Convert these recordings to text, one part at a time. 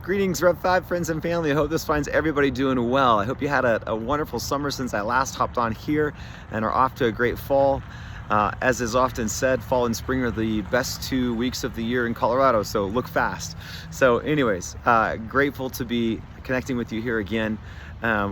Greetings, Rev 5 friends and family. I hope this finds everybody doing well. I hope you had a wonderful summer since I last hopped on here and are off to a great fall. As is often said, fall and spring are the best 2 weeks of the year in Colorado, so look fast. So anyways, grateful to be connecting with you here again.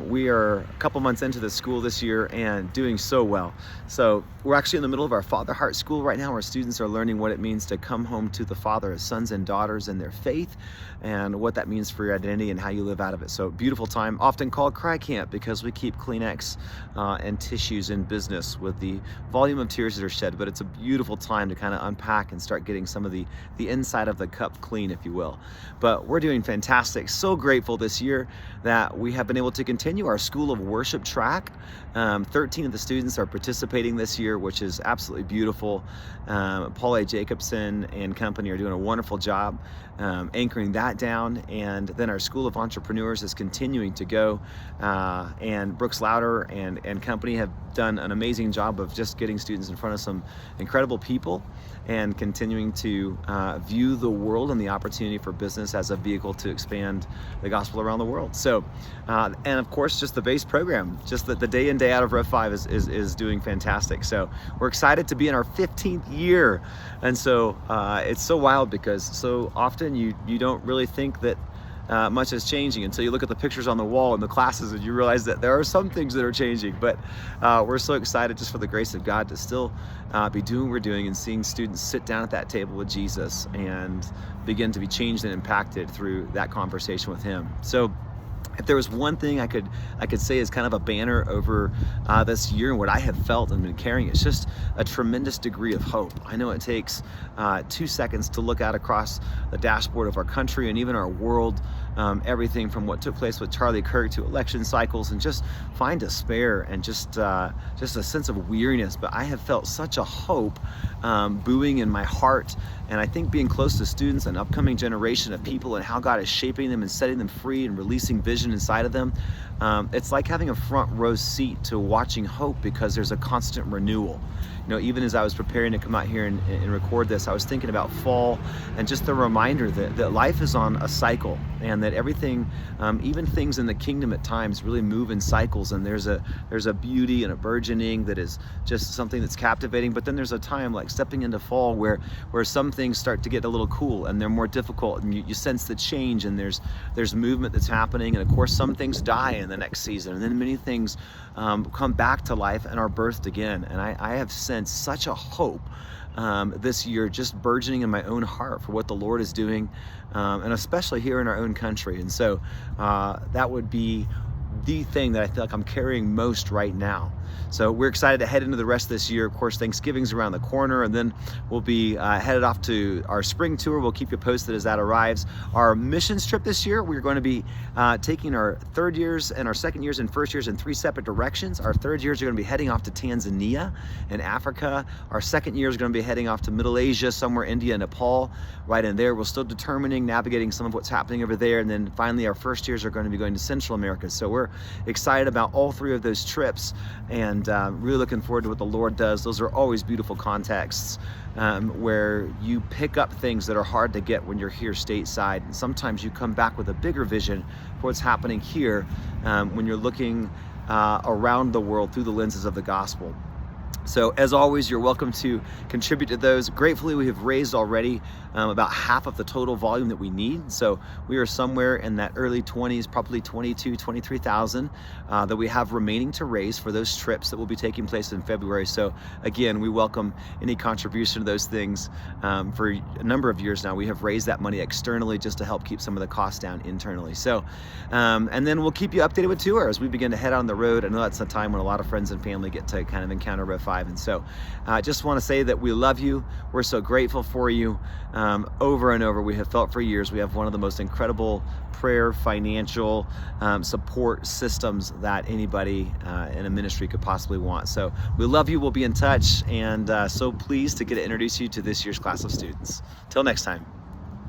We are a couple months into the school this year and doing so well. So we're actually in the middle of our Father Heart School right now, where students are learning what it means to come home to the Father as sons and daughters in their faith, and what that means for your identity and how you live out of it. So beautiful time, often called Cry Camp, because we keep Kleenex and tissues in business with the volume of tears that are shed. But it's a beautiful time to kind of unpack and start getting some of the inside of the cup clean, if you will. But we're doing fantastic. So grateful this year that we have been able to continue our School of Worship track. 13 of the students are participating this year, which is absolutely beautiful. Paul A. Jacobson and company are doing a wonderful job anchoring that down. And then our School of Entrepreneurs is continuing to go. And Brooks Louder and company have done an amazing job of just getting students in front of some incredible people and continuing to view the world and the opportunity for business as a vehicle to expand the gospel around the world. So, and of course, just the base program, just the day in, day out of Rev 5 is doing fantastic. So we're excited to be in our 15th year. And so it's so wild, because so often you don't really think that much is changing until you look at the pictures on the wall in the classes and you realize that there are some things that are changing. But we're so excited just for the grace of God to still be doing what we're doing and seeing students sit down at that table with Jesus and begin to be changed and impacted through that conversation with him. So if there was one thing I could say is kind of a banner over this year and what I have felt and been carrying, it's just a tremendous degree of hope. I know it takes 2 seconds to look out across the dashboard of our country and even our world, everything from what took place with Charlie Kirk to election cycles, and just find despair and just a sense of weariness. But I have felt such a hope buoying in my heart. And I think being close to students, an upcoming generation of people, and how God is shaping them and setting them free and releasing vision inside of them, it's like having a front row seat to watching hope, because there's a constant renewal. You know, even as I was preparing to come out here and record this, I was thinking about fall and just the reminder that life is on a cycle, and that everything, even things in the kingdom at times, really move in cycles. And there's a beauty and a burgeoning that is just something that's captivating. But then there's a time like stepping into fall where some things start to get a little cool and they're more difficult, and you sense the change, and there's movement that's happening. And of course, some things die in the next season, and then many things come back to life and are birthed again. And I have sensed such a hope this year, just burgeoning in my own heart for what the Lord is doing, and especially here in our own country. And so that would be the thing that I feel like I'm carrying most right now. So we're excited to head into the rest of this year. Of course, Thanksgiving's around the corner, and then we'll be headed off to our spring tour. We'll keep you posted as that arrives. Our missions trip this year, we're going to be taking our third years and our second years and first years in 3 separate directions. Our third years are going to be heading off to Tanzania and Africa. Our second year is going to be heading off to Middle Asia, somewhere India, Nepal, right in there. We're still navigating some of what's happening over there. And then finally, our first years are going to be going to Central America. So we're excited about all 3 of those trips, and really looking forward to what the Lord does. Those are always beautiful contexts where you pick up things that are hard to get when you're here stateside. And sometimes you come back with a bigger vision for what's happening here when you're looking around the world through the lenses of the gospel. So as always, you're welcome to contribute to those. Gratefully, we have raised already about half of the total volume that we need. So we are somewhere in that early 20s, probably 23,000 that we have remaining to raise for those trips that will be taking place in February. So again, we welcome any contribution to those things. For a number of years now, we have raised that money externally just to help keep some of the costs down internally. So, and then we'll keep you updated with tour as we begin to head on the road. I know that's a time when a lot of friends and family get to kind of encounter Rev 5. And so I just want to say that we love you. We're so grateful for you. Over and over, we have felt for years we have one of the most incredible prayer, financial support systems that anybody in a ministry could possibly want. So we love you. We'll be in touch, and so pleased to get to introduce you to this year's class of students. Till next time.